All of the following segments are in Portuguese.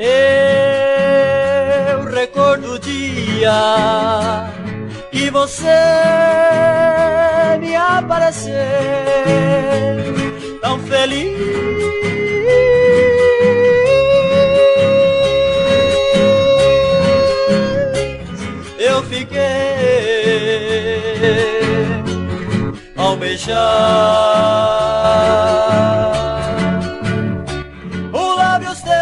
Eu recordo o dia que você me apareceu tão feliz. Eu fiquei ao beijar os lábios teus,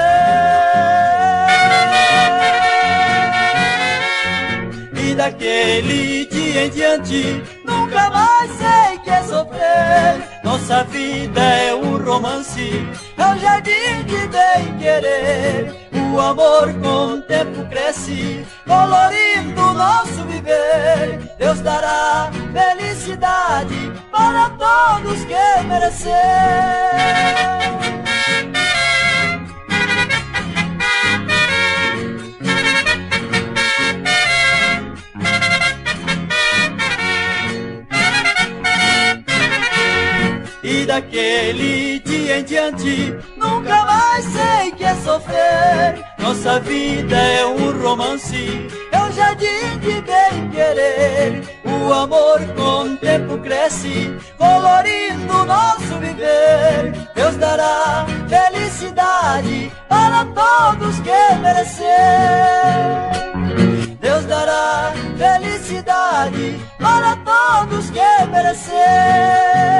e daquele dia em diante nunca mais sei que é sofrer. Nossa vida é um romance, é um jardim de bem-querer. O amor com o tempo cresce, colorindo nosso viver. Deus dará felicidade para todos que merecer. E daquele dia em diante nunca mais sei que é sofrer. Nossa vida é um romance, é um jardim de bem-querer. O amor com o tempo cresce, colorindo nosso viver. Deus dará felicidade para todos que merecer. Deus dará felicidade para todos que merecer.